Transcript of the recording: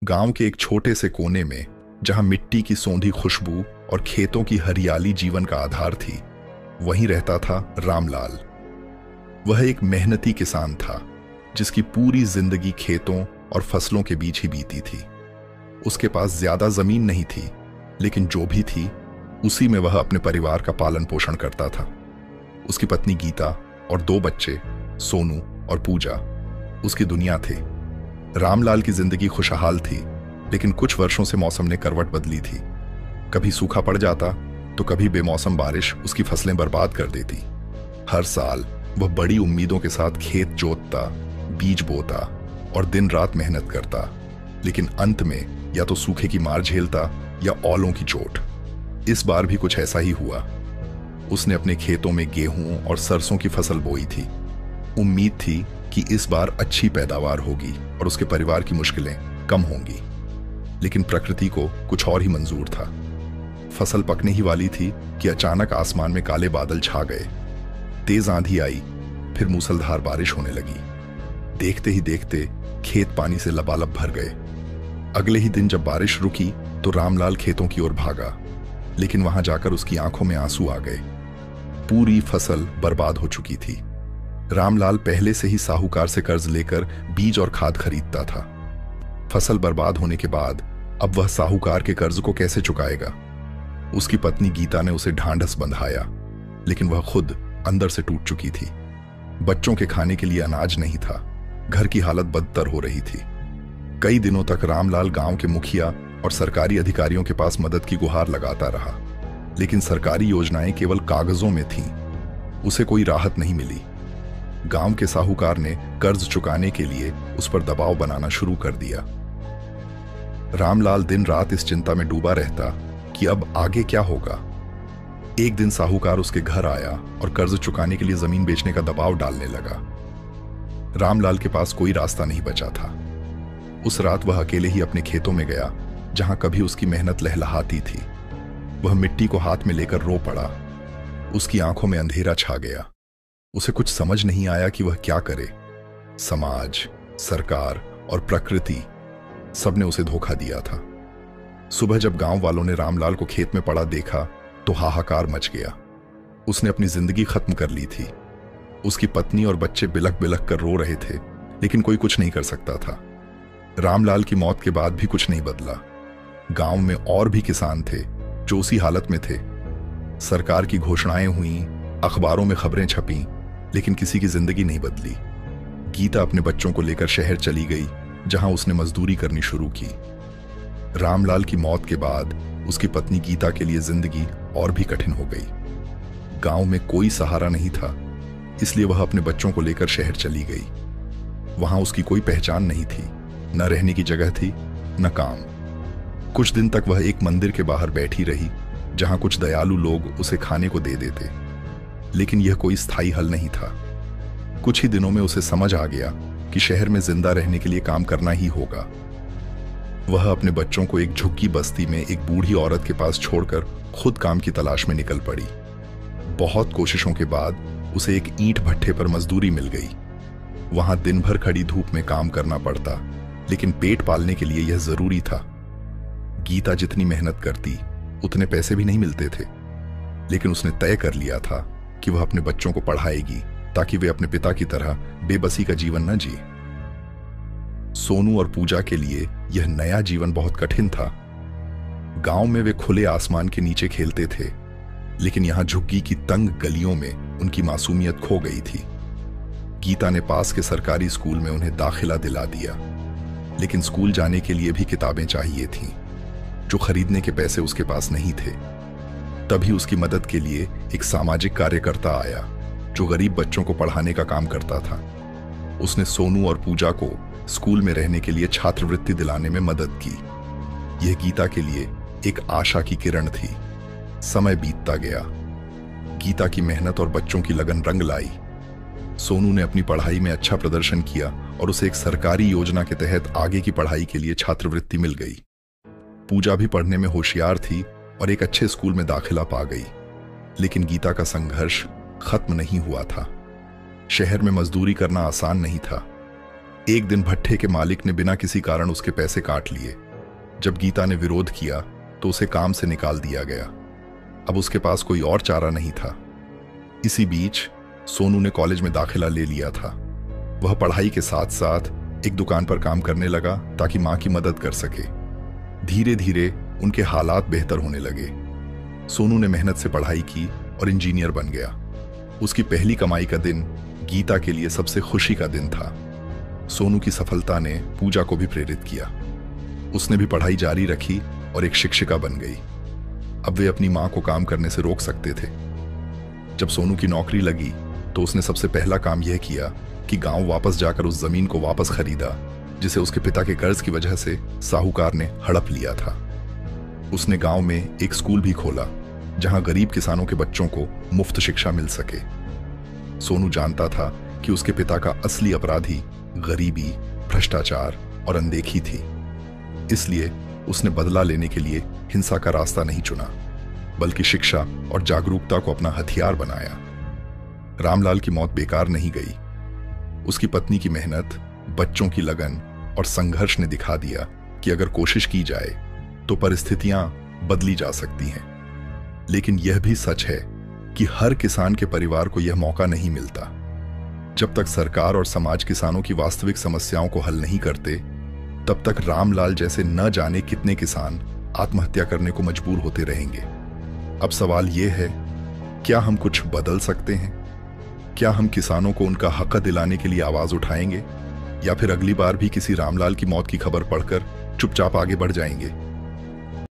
गांव के एक छोटे से कोने में, जहां मिट्टी की सौंधी खुशबू और खेतों की हरियाली जीवन का आधार थी, वहीं रहता था रामलाल। वह एक मेहनती किसान था जिसकी पूरी जिंदगी खेतों और फसलों के बीच ही बीती थी। उसके पास ज्यादा जमीन नहीं थी, लेकिन जो भी थी उसी में वह अपने परिवार का पालन पोषण करता था। उसकी पत्नी गीता और 2 बच्चे सोनू और पूजा उसकी दुनिया थे। रामलाल की जिंदगी खुशहाल थी, लेकिन कुछ वर्षों से मौसम ने करवट बदली थी। कभी सूखा पड़ जाता तो कभी बेमौसम बारिश उसकी फसलें बर्बाद कर देती। हर साल वह बड़ी उम्मीदों के साथ खेत जोतता, बीज बोता और दिन रात मेहनत करता, लेकिन अंत में या तो सूखे की मार झेलता या औलों की चोट। इस बार भी कुछ ऐसा ही हुआ। उसने अपने खेतों में गेहूं और सरसों की फसल बोई थी। उम्मीद थी कि इस बार अच्छी पैदावार होगी और उसके परिवार की मुश्किलें कम होंगी, लेकिन प्रकृति को कुछ और ही मंजूर था। फसल पकने ही वाली थी कि अचानक आसमान में काले बादल छा गए। तेज आंधी आई, फिर मूसलधार बारिश होने लगी। देखते ही देखते खेत पानी से लबालब भर गए। अगले ही दिन जब बारिश रुकी तो रामलाल खेतों की ओर भागा, लेकिन वहां जाकर उसकी आंखों में आंसू आ गए। पूरी फसल बर्बाद हो चुकी थी। रामलाल पहले से ही साहूकार से कर्ज लेकर बीज और खाद खरीदता था। फसल बर्बाद होने के बाद अब वह साहूकार के कर्ज को कैसे चुकाएगा? उसकी पत्नी गीता ने उसे ढांढस बंधाया, लेकिन वह खुद अंदर से टूट चुकी थी। बच्चों के खाने के लिए अनाज नहीं था। घर की हालत बदतर हो रही थी। कई दिनों तक रामलाल गांव के मुखिया और सरकारी अधिकारियों के पास मदद की गुहार लगाता रहा, लेकिन सरकारी योजनाएं केवल कागजों में थीं। उसे कोई राहत नहीं मिली। गांव के साहूकार ने कर्ज चुकाने के लिए उस पर दबाव बनाना शुरू कर दिया। रामलाल दिन रात इस चिंता में डूबा रहता कि अब आगे क्या होगा। एक दिन साहूकार उसके घर आया और कर्ज चुकाने के लिए जमीन बेचने का दबाव डालने लगा। रामलाल के पास कोई रास्ता नहीं बचा था। उस रात वह अकेले ही अपने खेतों में गया, जहां कभी उसकी मेहनत लहलहाती थी। वह मिट्टी को हाथ में लेकर रो पड़ा। उसकी आंखों में अंधेरा छा गया। उसे कुछ समझ नहीं आया कि वह क्या करे। समाज, सरकार और प्रकृति, सबने उसे धोखा दिया था। सुबह जब गांव वालों ने रामलाल को खेत में पड़ा देखा तो हाहाकार मच गया। उसने अपनी जिंदगी खत्म कर ली थी। उसकी पत्नी और बच्चे बिलख बिलख कर रो रहे थे, लेकिन कोई कुछ नहीं कर सकता था। रामलाल की मौत के बाद भी कुछ नहीं बदला। गांव में और भी किसान थे जो उसी हालत में थे। सरकार की घोषणाएं हुई, अखबारों में खबरें छपीं, लेकिन किसी की जिंदगी नहीं बदली। गीता अपने बच्चों को लेकर शहर चली गई, जहां उसने मजदूरी करनी शुरू की। रामलाल की मौत के बाद उसकी पत्नी गीता के लिए जिंदगी और भी कठिन हो गई। गांव में कोई सहारा नहीं था, इसलिए वह अपने बच्चों को लेकर शहर चली गई। वहां उसकी कोई पहचान नहीं थी, न रहने की जगह थी, न काम। कुछ दिन तक वह एक मंदिर के बाहर बैठी रही, जहां कुछ दयालु लोग उसे खाने को दे देते, लेकिन यह कोई स्थायी हल नहीं था। कुछ ही दिनों में उसे समझ आ गया कि शहर में जिंदा रहने के लिए काम करना ही होगा। वह अपने बच्चों को एक झुग्गी बस्ती में एक बूढ़ी औरत के पास छोड़कर खुद काम की तलाश में निकल पड़ी। बहुत कोशिशों के बाद उसे एक ईंट भट्ठे पर मजदूरी मिल गई। वहां दिन भर खड़ी धूप में काम करना पड़ता, लेकिन पेट पालने के लिए यह जरूरी था। गीता जितनी मेहनत करती उतने पैसे भी नहीं मिलते थे, लेकिन उसने तय कर लिया था कि वह अपने बच्चों को पढ़ाएगी ताकि वे अपने पिता की तरह बेबसी का जीवन न जिए। सोनू और पूजा के लिए यह नया जीवन बहुत कठिन था। गांव में वे खुले आसमान के नीचे खेलते थे, लेकिन यहां झुग्गी की तंग गलियों में उनकी मासूमियत खो गई थी। गीता ने पास के सरकारी स्कूल में उन्हें दाखिला दिला दिया, लेकिन स्कूल जाने के लिए भी किताबें चाहिए थीं, जो खरीदने के पैसे उसके पास नहीं थे। तभी उसकी मदद के लिए एक सामाजिक कार्यकर्ता आया जो गरीब बच्चों को पढ़ाने का काम करता था। उसने सोनू और पूजा को स्कूल में रहने के लिए छात्रवृत्ति दिलाने में मदद की। यह गीता के लिए एक आशा की किरण थी। समय बीतता गया। गीता की मेहनत और बच्चों की लगन रंग लाई। सोनू ने अपनी पढ़ाई में अच्छा प्रदर्शन किया और उसे एक सरकारी योजना के तहत आगे की पढ़ाई के लिए छात्रवृत्ति मिल गई। पूजा भी पढ़ने में होशियार थी और एक अच्छे स्कूल में दाखिला पा गई, लेकिन गीता का संघर्ष खत्म नहीं हुआ था। शहर में मजदूरी करना आसान नहीं था। एक दिन भट्ठे के मालिक ने बिना किसी कारण उसके पैसे काट लिए। जब गीता ने विरोध किया तो उसे काम से निकाल दिया गया। अब उसके पास कोई और चारा नहीं था। इसी बीच सोनू ने कॉलेज में दाखिला ले लिया था। वह पढ़ाई के साथ साथ एक दुकान पर काम करने लगा ताकि मां की मदद कर सके। धीरे धीरे उनके हालात बेहतर होने लगे। सोनू ने मेहनत से पढ़ाई की और इंजीनियर बन गया। उसकी पहली कमाई का दिन गीता के लिए सबसे खुशी का दिन था। सोनू की सफलता ने पूजा को भी प्रेरित किया। उसने भी पढ़ाई जारी रखी और एक शिक्षिका बन गई। अब वे अपनी मां को काम करने से रोक सकते थे। जब सोनू की नौकरी लगी तो उसने सबसे पहला काम यह किया कि गांव वापस जाकर उस जमीन को वापस खरीदा जिसे उसके पिता के कर्ज की वजह से साहूकार ने हड़प लिया था। उसने गांव में एक स्कूल भी खोला जहां गरीब किसानों के बच्चों को मुफ्त शिक्षा मिल सके। सोनू जानता था कि उसके पिता का असली अपराधी गरीबी, भ्रष्टाचार और अनदेखी थी। इसलिए उसने बदला लेने के लिए हिंसा का रास्ता नहीं चुना, बल्कि शिक्षा और जागरूकता को अपना हथियार बनाया। रामलाल की मौत बेकार नहीं गई। उसकी पत्नी की मेहनत, बच्चों की लगन और संघर्ष ने दिखा दिया कि अगर कोशिश की जाए तो परिस्थितियां बदली जा सकती हैं। लेकिन यह भी सच है कि हर किसान के परिवार को यह मौका नहीं मिलता। जब तक सरकार और समाज किसानों की वास्तविक समस्याओं को हल नहीं करते, तब तक रामलाल जैसे न जाने कितने किसान आत्महत्या करने को मजबूर होते रहेंगे। अब सवाल यह है, क्या हम कुछ बदल सकते हैं? क्या हम किसानों को उनका हक दिलाने के लिए आवाज उठाएंगे, या फिर अगली बार भी किसी रामलाल की मौत की खबर पढ़कर चुपचाप आगे बढ़ जाएंगे?